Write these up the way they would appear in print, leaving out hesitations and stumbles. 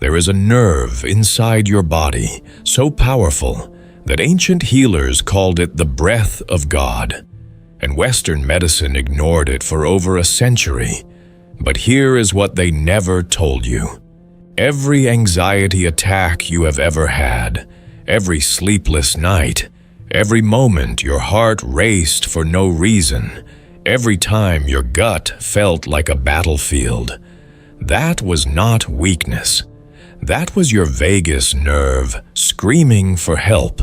There is a nerve inside your body so powerful that ancient healers called it the breath of God, and Western medicine ignored it for over a century. But here is what they never told you. Every anxiety attack you have ever had, every sleepless night, every moment your heart raced for no reason, every time your gut felt like a battlefield, that was not weakness. That was your vagus nerve screaming for help.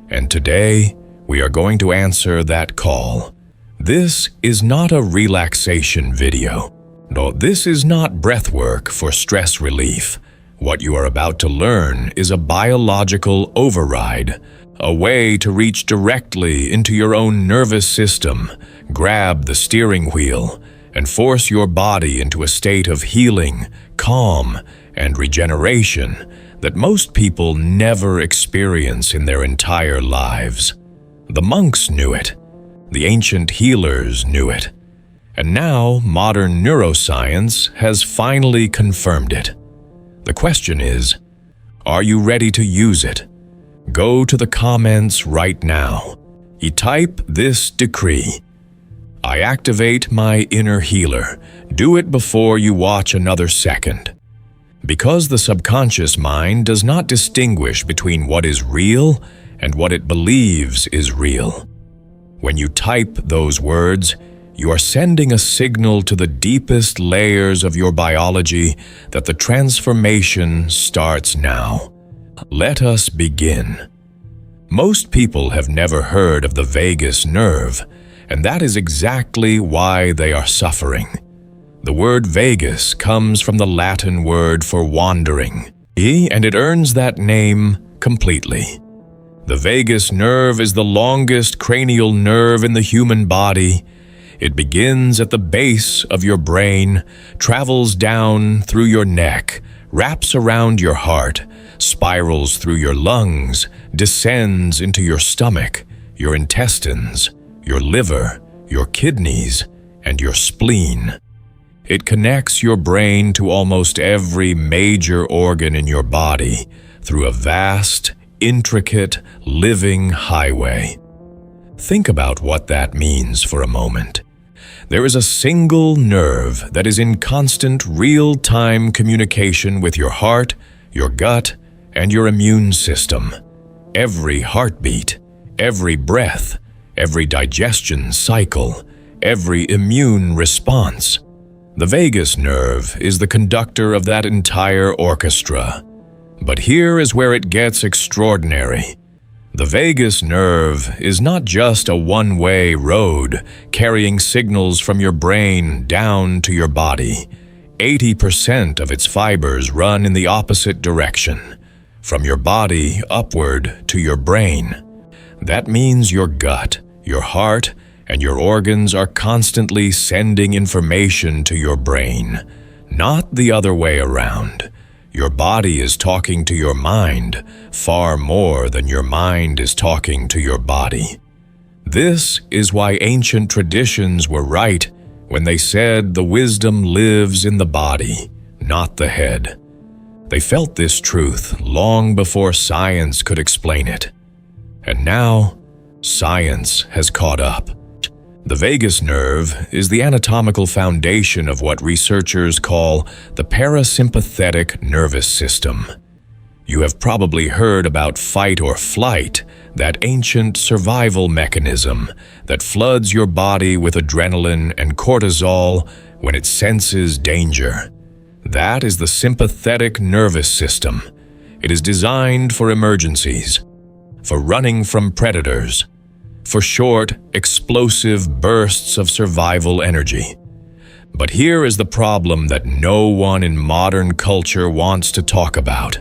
And today, we are going to answer that call. This is not a relaxation video. No, this is not breathwork for stress relief. What you are about to learn is a biological override, a way to reach directly into your own nervous system, grab the steering wheel, and force your body into a state of healing, calm, and regeneration that most people never experience in their entire lives. The monks knew it. The ancient healers knew it. And now modern neuroscience has finally confirmed it. The question is, are you ready to use it? Go to the comments right now. Type this decree: I activate my inner healer. Do it before you watch another second. Because the subconscious mind does not distinguish between what is real and what it believes is real. When you type those words, you are sending a signal to the deepest layers of your biology that the transformation starts now. Let us begin. Most people have never heard of the vagus nerve, and that is exactly why they are suffering. The word vagus comes from the Latin word for wandering, and it earns that name completely. The vagus nerve is the longest cranial nerve in the human body. It begins at the base of your brain, travels down through your neck, wraps around your heart, spirals through your lungs, descends into your stomach, your intestines, your liver, your kidneys, and your spleen. It connects your brain to almost every major organ in your body through a vast, intricate, living highway. Think about what that means for a moment. There is a single nerve that is in constant real-time communication with your heart, your gut, and your immune system. Every heartbeat, every breath, every digestion cycle, every immune response. The vagus nerve is the conductor of that entire orchestra. But here is where it gets extraordinary. The vagus nerve is not just a one-way road carrying signals from your brain down to your body. 80% of its fibers run in the opposite direction, from your body upward to your brain. That means your gut, your heart, and your organs are constantly sending information to your brain, not the other way around. Your body is talking to your mind far more than your mind is talking to your body. This is why ancient traditions were right when they said the wisdom lives in the body, not the head. They felt this truth long before science could explain it. And now, science has caught up. The vagus nerve is the anatomical foundation of what researchers call the parasympathetic nervous system. You have probably heard about fight or flight, that ancient survival mechanism that floods your body with adrenaline and cortisol when it senses danger. That is the sympathetic nervous system. It is designed for emergencies, for running from predators, for short, explosive bursts of survival energy. But here is the problem that no one in modern culture wants to talk about.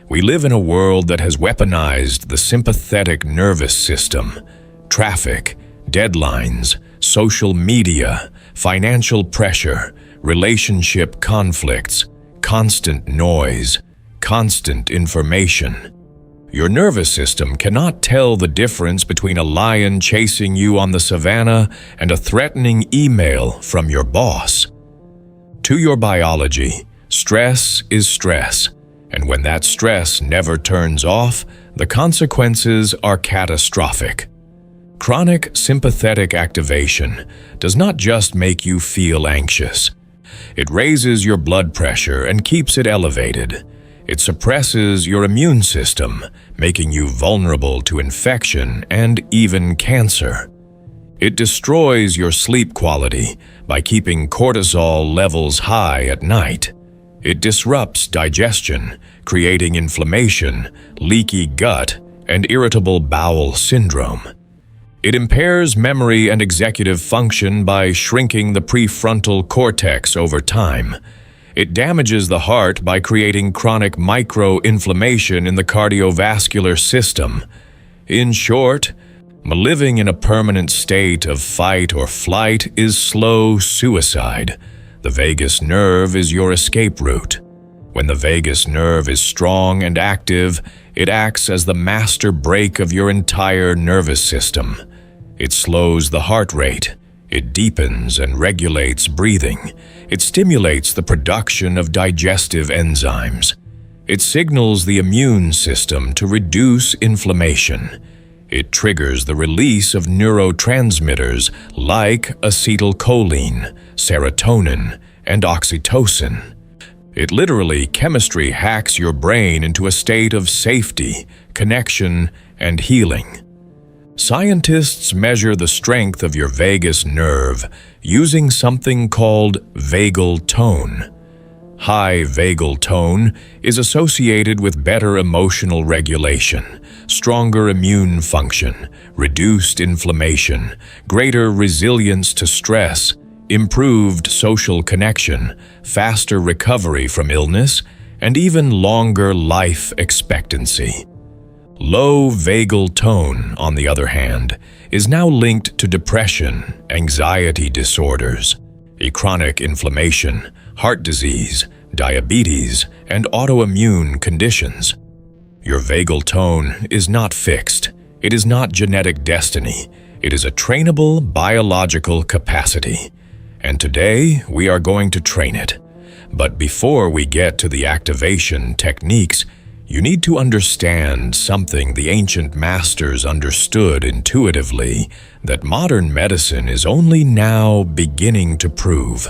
We live in a world that has weaponized the sympathetic nervous system. Traffic, deadlines, social media, financial pressure, relationship conflicts, constant noise, constant information. Your nervous system cannot tell the difference between a lion chasing you on the savannah and a threatening email from your boss. To your biology, stress is stress, And when that stress never turns off, the consequences are catastrophic. Chronic sympathetic activation does not just make you feel anxious. It raises your blood pressure and keeps it elevated. It suppresses your immune system, making you vulnerable to infection and even cancer. It destroys your sleep quality by keeping cortisol levels high at night. It disrupts digestion, creating inflammation, leaky gut, and irritable bowel syndrome. It impairs memory and executive function by shrinking the prefrontal cortex over time. It damages the heart by creating chronic micro-inflammation in the cardiovascular system. In short, living in a permanent state of fight or flight is slow suicide. The vagus nerve is your escape route. When the vagus nerve is strong and active, it acts as the master brake of your entire nervous system. It slows the heart rate. It deepens and regulates breathing. It stimulates the production of digestive enzymes. It signals the immune system to reduce inflammation. It triggers the release of neurotransmitters like acetylcholine, serotonin, and oxytocin. It literally chemistry hacks your brain into a state of safety, connection, and healing. Scientists measure the strength of your vagus nerve using something called vagal tone. High vagal tone is associated with better emotional regulation, stronger immune function, reduced inflammation, greater resilience to stress, improved social connection, faster recovery from illness, and even longer life expectancy. Low vagal tone, on the other hand, is now linked to depression, anxiety disorders, chronic inflammation, heart disease, diabetes, and autoimmune conditions. Your vagal tone is not fixed. It is not genetic destiny. It is a trainable biological capacity. And today, we are going to train it. But before we get to the activation techniques, you need to understand something the ancient masters understood intuitively that modern medicine is only now beginning to prove.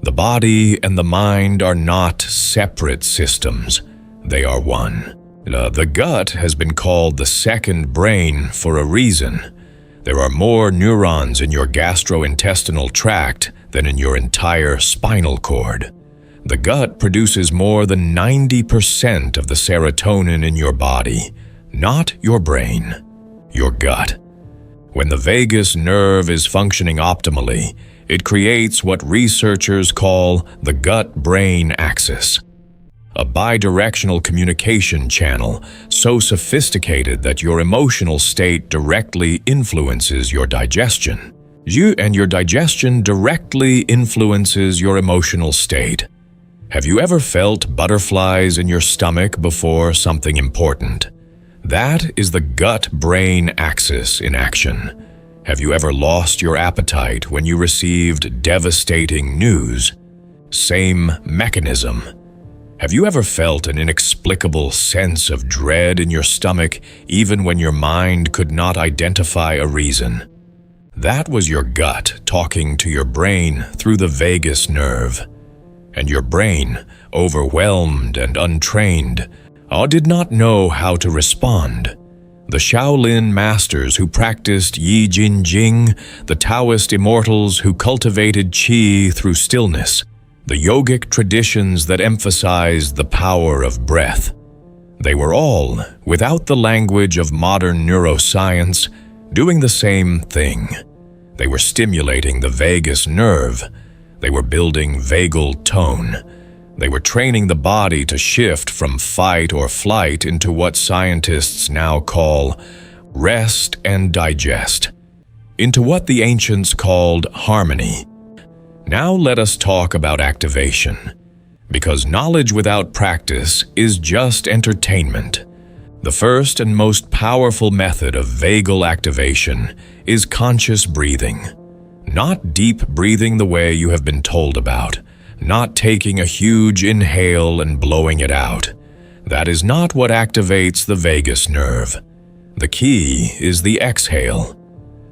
The body and the mind are not separate systems. They are one. The gut has been called the second brain for a reason. There are more neurons in your gastrointestinal tract than in your entire spinal cord. The gut produces more than 90% of the serotonin in your body, not your brain, your gut. When the vagus nerve is functioning optimally, it creates what researchers call the gut-brain axis, a bidirectional communication channel so sophisticated that your emotional state directly influences your digestion. Your digestion directly influences your emotional state. Have you ever felt butterflies in your stomach before something important? That is the gut-brain axis in action. Have you ever lost your appetite when you received devastating news? Same mechanism. Have you ever felt an inexplicable sense of dread in your stomach even when your mind could not identify a reason? That was your gut talking to your brain through the vagus nerve. And your brain, overwhelmed and untrained, did not know how to respond. The Shaolin masters who practiced Yi Jin Jing, the Taoist immortals who cultivated qi through stillness, the yogic traditions that emphasized the power of breath. They were all, without the language of modern neuroscience, doing the same thing. They were stimulating the vagus nerve. They were building vagal tone. They were training the body to shift from fight or flight into what scientists now call rest and digest, into what the ancients called harmony. Now let us talk about activation, because knowledge without practice is just entertainment. The first and most powerful method of vagal activation is conscious breathing. Not deep breathing the way you have been told about, not taking a huge inhale and blowing it out, That is not what activates the vagus nerve. The key is the exhale.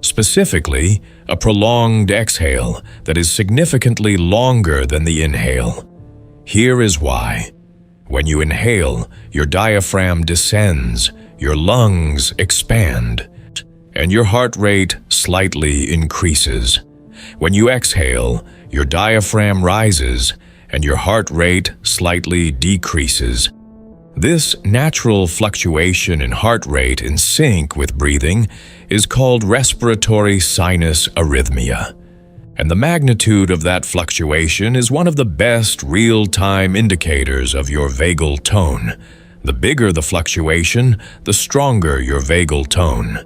Specifically, a prolonged exhale that is significantly longer than the inhale. Here is why. When you inhale, your diaphragm descends, your lungs expand, and your heart rate slightly increases. When you exhale, your diaphragm rises, and your heart rate slightly decreases. This natural fluctuation in heart rate in sync with breathing is called respiratory sinus arrhythmia. And the magnitude of that fluctuation is one of the best real-time indicators of your vagal tone. The bigger the fluctuation, the stronger your vagal tone.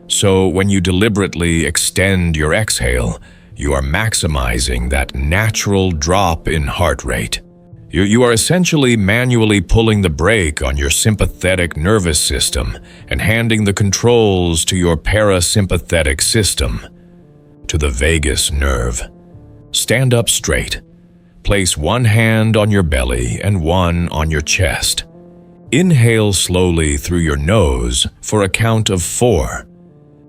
So when you deliberately extend your exhale, you are maximizing that natural drop in heart rate. You are essentially manually pulling the brake on your sympathetic nervous system and handing the controls to your parasympathetic system, to the vagus nerve. Stand up straight. Place one hand on your belly and one on your chest. Inhale slowly through your nose for a count of 4.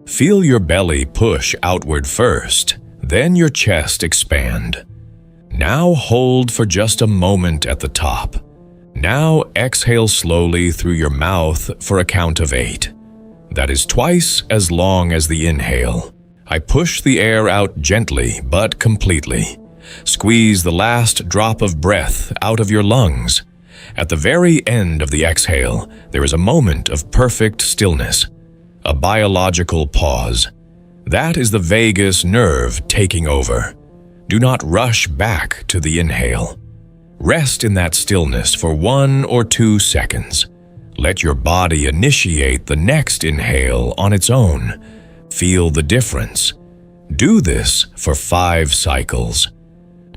Feel your belly push outward first, then your chest expand. Now hold for just a moment at the top. Now exhale slowly through your mouth for a count of 8. That is twice as long as the inhale. I push the air out gently but completely. Squeeze the last drop of breath out of your lungs. At the very end of the exhale, there is a moment of perfect stillness, a biological pause. That is the vagus nerve taking over. Do not rush back to the inhale. Rest in that stillness for 1 or 2 seconds. Let your body initiate the next inhale on its own. Feel the difference. Do this for 5 cycles.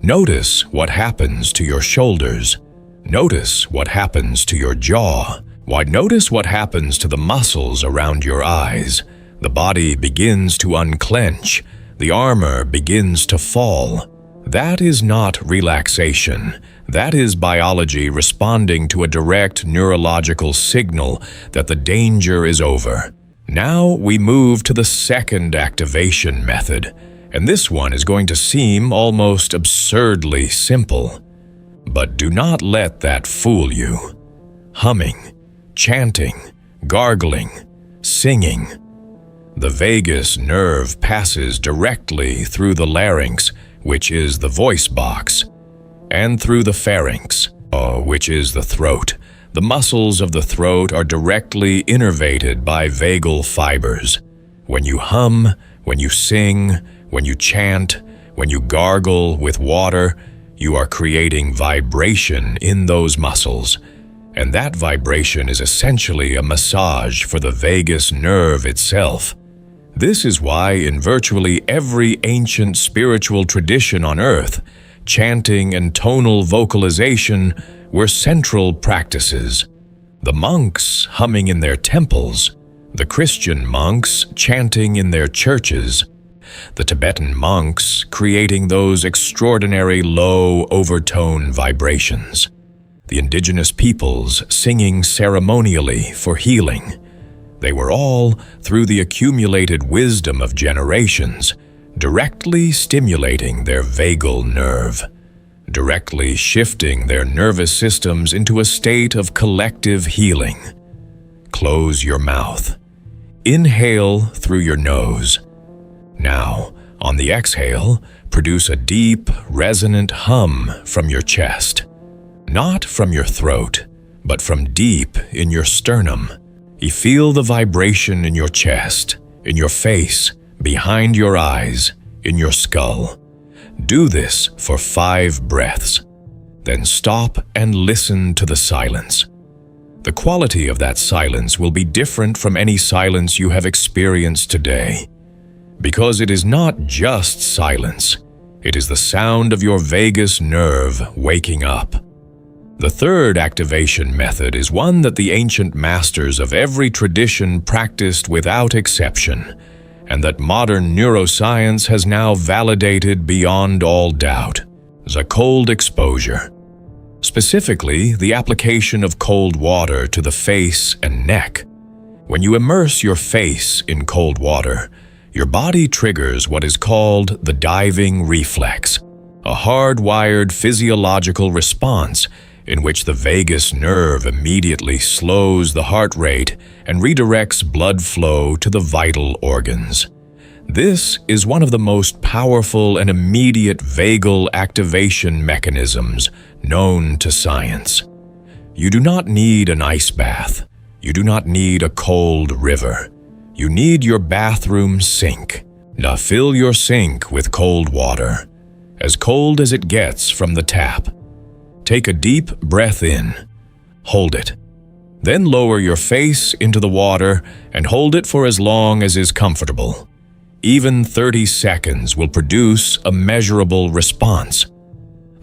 Notice what happens to your shoulders. Notice what happens to your jaw. Notice what happens to the muscles around your eyes. The body begins to unclench. The armor begins to fall. That is not relaxation. That is biology responding to a direct neurological signal that the danger is over. Now we move to the second activation method, and this one is going to seem almost absurdly simple. But do not let that fool you. Humming, chanting, gargling, singing. The vagus nerve passes directly through the larynx, which is the voice box, and through the pharynx, which is the throat. The muscles of the throat are directly innervated by vagal fibers. When you hum, when you sing, when you chant, when you gargle with water, you are creating vibration in those muscles. And that vibration is essentially a massage for the vagus nerve itself. This is why in virtually every ancient spiritual tradition on earth, chanting and tonal vocalization were central practices. The monks humming in their temples, the Christian monks chanting in their churches, the Tibetan monks creating those extraordinary low overtone vibrations, the indigenous peoples singing ceremonially for healing. They were all, through the accumulated wisdom of generations, directly stimulating their vagal nerve, directly shifting their nervous systems into a state of collective healing. Close your mouth. Inhale through your nose. Now, on the exhale, produce a deep, resonant hum from your chest. Not from your throat, but from deep in your sternum. You feel the vibration in your chest, in your face, behind your eyes, in your skull. Do this for 5 breaths. Then stop and listen to the silence. The quality of that silence will be different from any silence you have experienced today. Because it is not just silence, it is the sound of your vagus nerve waking up. The third activation method is one that the ancient masters of every tradition practiced without exception, and that modern neuroscience has now validated beyond all doubt: the cold exposure. specifically the application of cold water to the face and neck. When you immerse your face in cold water, your body triggers what is called the diving reflex, a hardwired physiological response in which the vagus nerve immediately slows the heart rate and redirects blood flow to the vital organs. This is one of the most powerful and immediate vagal activation mechanisms known to science. You do not need an ice bath. You do not need a cold river. You need your bathroom sink. Now fill your sink with cold water, as cold as it gets from the tap. Take a deep breath in. Hold it. Then lower your face into the water and hold it for as long as is comfortable. Even 30 seconds will produce a measurable response.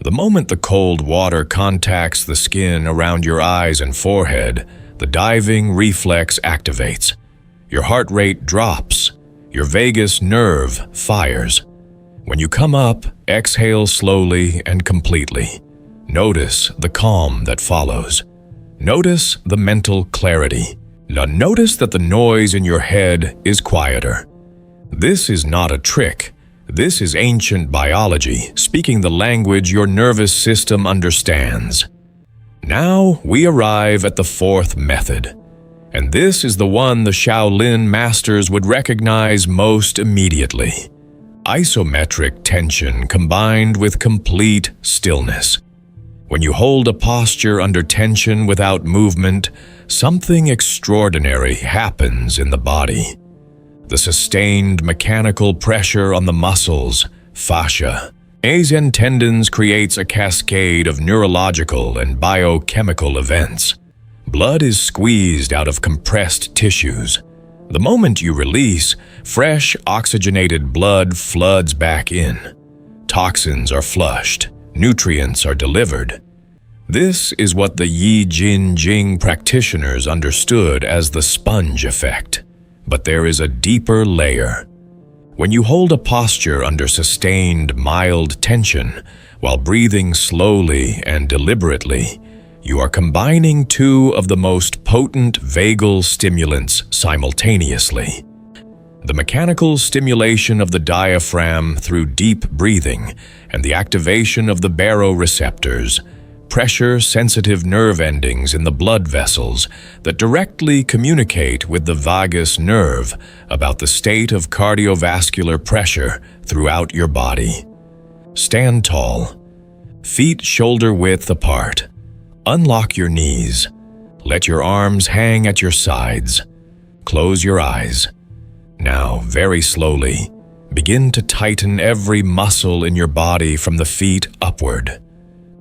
The moment the cold water contacts the skin around your eyes and forehead, the diving reflex activates. Your heart rate drops. Your vagus nerve fires. When you come up, exhale slowly and completely. Notice the calm that follows. Notice the mental clarity. Now notice that the noise in your head is quieter. This is not a trick. This is ancient biology, speaking the language your nervous system understands. Now we arrive at the fourth method, and this is the one the Shaolin masters would recognize most immediately. Isometric tension combined with complete stillness. When you hold a posture under tension without movement, something extraordinary happens in the body. The sustained mechanical pressure on the muscles, fascia, and tendons creates a cascade of neurological and biochemical events. Blood is squeezed out of compressed tissues. The moment you release, fresh oxygenated blood floods back in. Toxins are flushed. Nutrients are delivered. This is what the Yi Jin Jing practitioners understood as the sponge effect. But there is a deeper layer. When you hold a posture under sustained, mild tension, while breathing slowly and deliberately, you are combining two of the most potent vagal stimulants simultaneously. The mechanical stimulation of the diaphragm through deep breathing and the activation of the baroreceptors, pressure-sensitive nerve endings in the blood vessels that directly communicate with the vagus nerve about the state of cardiovascular pressure throughout your body. Stand tall, feet shoulder-width apart. Unlock your knees. Let your arms hang at your sides. Close your eyes. Now, very slowly, begin to tighten every muscle in your body from the feet upward.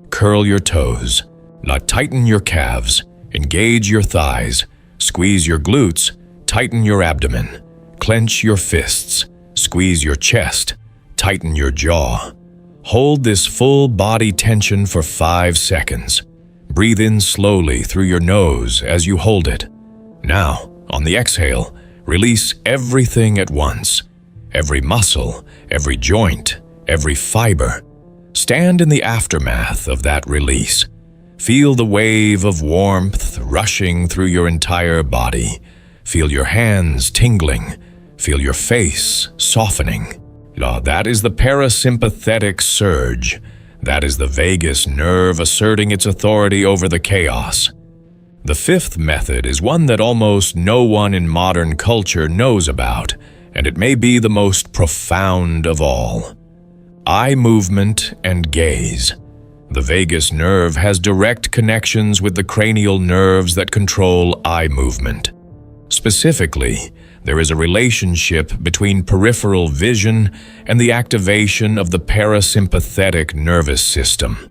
Curl your toes. Now tighten your calves. Engage your thighs. Squeeze your glutes. Tighten your abdomen. Clench your fists. Squeeze your chest. Tighten your jaw. Hold this full body tension for 5 seconds. Breathe in slowly through your nose as you hold it. Now, on the exhale, release everything at once. Every muscle, every joint, every fiber. Stand in the aftermath of that release. Feel the wave of warmth rushing through your entire body. Feel your hands tingling. Feel your face softening. Now, that is the parasympathetic surge. That is the vagus nerve asserting its authority over the chaos. The fifth method is one that almost no one in modern culture knows about, and it may be the most profound of all. Eye movement and gaze. The vagus nerve has direct connections with the cranial nerves that control eye movement. Specifically, there is a relationship between peripheral vision and the activation of the parasympathetic nervous system.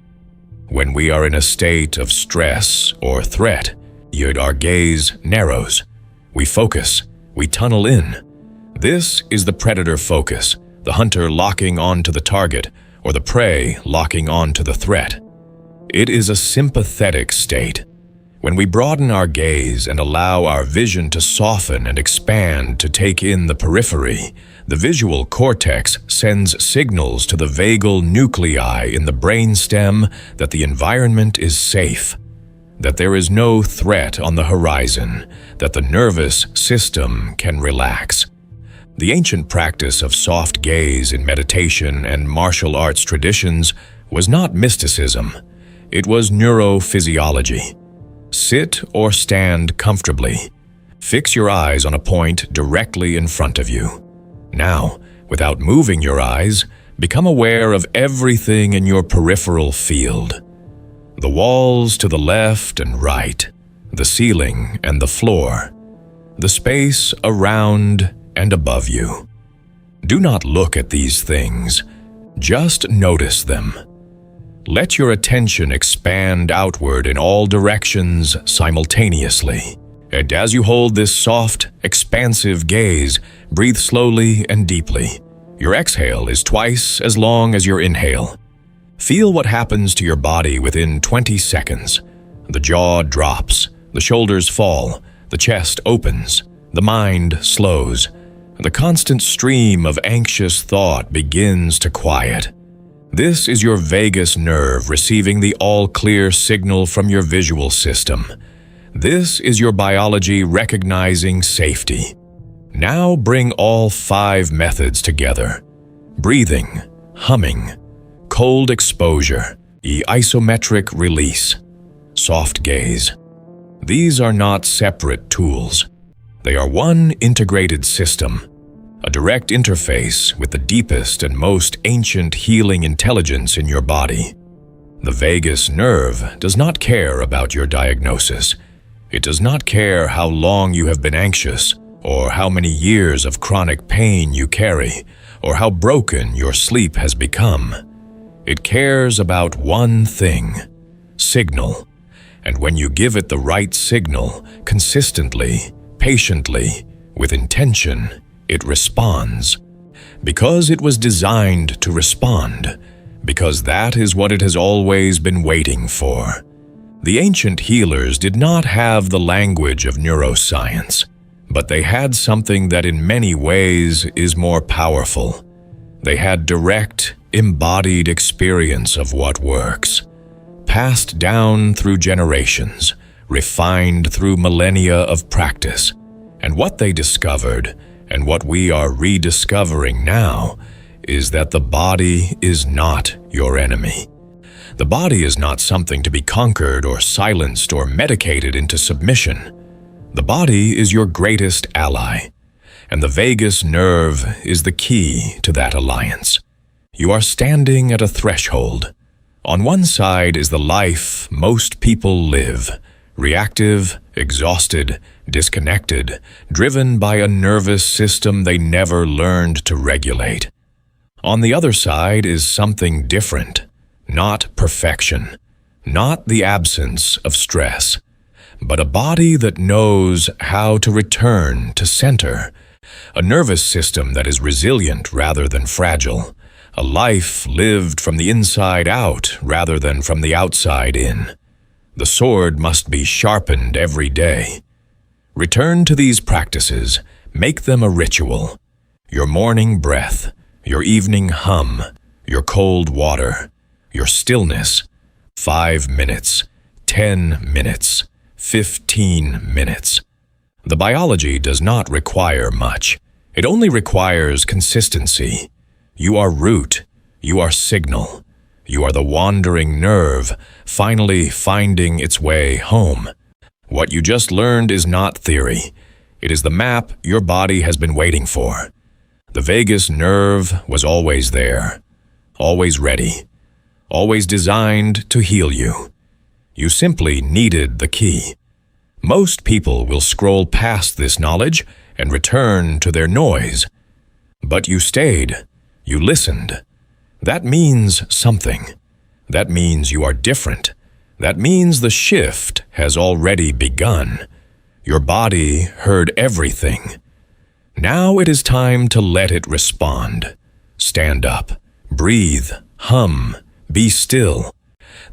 When we are in a state of stress or threat, our gaze narrows. We focus. We tunnel in. This is the predator focus, the hunter locking onto the target, or the prey locking onto the threat. It is a sympathetic state. When we broaden our gaze and allow our vision to soften and expand to take in the periphery, the visual cortex sends signals to the vagal nuclei in the brainstem that the environment is safe, that there is no threat on the horizon, that the nervous system can relax. The ancient practice of soft gaze in meditation and martial arts traditions was not mysticism, it was neurophysiology. Sit or stand comfortably. Fix your eyes on a point directly in front of you. Now, without moving your eyes, become aware of everything in your peripheral field. The walls to the left and right, the ceiling and the floor, the space around and above you. Do not look at these things, just notice them. Let your attention expand outward in all directions simultaneously. And as you hold this soft, expansive gaze, breathe slowly and deeply. Your exhale is twice as long as your inhale. Feel what happens to your body within 20 seconds. The jaw drops, the shoulders fall, the chest opens, the mind slows. The constant stream of anxious thought begins to quiet. This is your vagus nerve receiving the all-clear signal from your visual system. This is your biology recognizing safety. Now bring all 5 methods together. Breathing, humming, cold exposure, isometric release, soft gaze. These are not separate tools. They are one integrated system. A direct interface with the deepest and most ancient healing intelligence in your body. The vagus nerve does not care about your diagnosis. It does not care how long you have been anxious, or how many years of chronic pain you carry, or how broken your sleep has become. It cares about one thing: signal. And when you give it the right signal, consistently, patiently, with intention, it responds. Because it was designed to respond. Because that is what it has always been waiting for. The ancient healers did not have the language of neuroscience, but they had something that in many ways is more powerful. They had direct, embodied experience of what works, passed down through generations, refined through millennia of practice. And what they discovered, and what we are rediscovering now, is that the body is not your enemy. The body is not something to be conquered or silenced or medicated into submission. The body is your greatest ally, and the vagus nerve is the key to that alliance. You are standing at a threshold. On one side is the life most people live, reactive, exhausted, disconnected, driven by a nervous system they never learned to regulate. On the other side is something different, not perfection, not the absence of stress, but a body that knows how to return to center, a nervous system that is resilient rather than fragile, a life lived from the inside out rather than from the outside in. The sword must be sharpened every day. Return to these practices, make them a ritual. Your morning breath, your evening hum, your cold water, your stillness, 5 minutes, 10 minutes, 15 minutes. The biology does not require much. It only requires consistency. You are root, you are signal. You are the wandering nerve, finally finding its way home. What you just learned is not theory. It is the map your body has been waiting for. The vagus nerve was always there, always ready, always designed to heal you. You simply needed the key. Most people will scroll past this knowledge and return to their noise. But you stayed, you listened. That means something. That means you are different. That means the shift has already begun. Your body heard everything. Now it is time to let it respond. Stand up, breathe, hum, be still.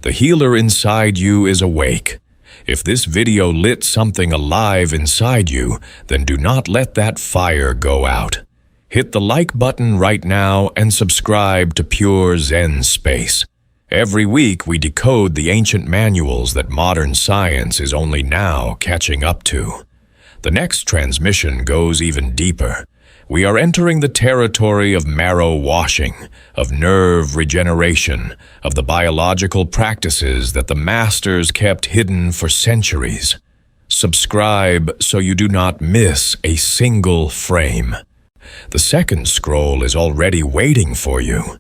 The healer inside you is awake. If this video lit something alive inside you, then do not let that fire go out. Hit the like button right now and subscribe to Pure Zen Space. Every week we decode the ancient manuals that modern science is only now catching up to. The next transmission goes even deeper. We are entering the territory of marrow washing, of nerve regeneration, of the biological practices that the masters kept hidden for centuries. Subscribe so you do not miss a single frame. The second scroll is already waiting for you.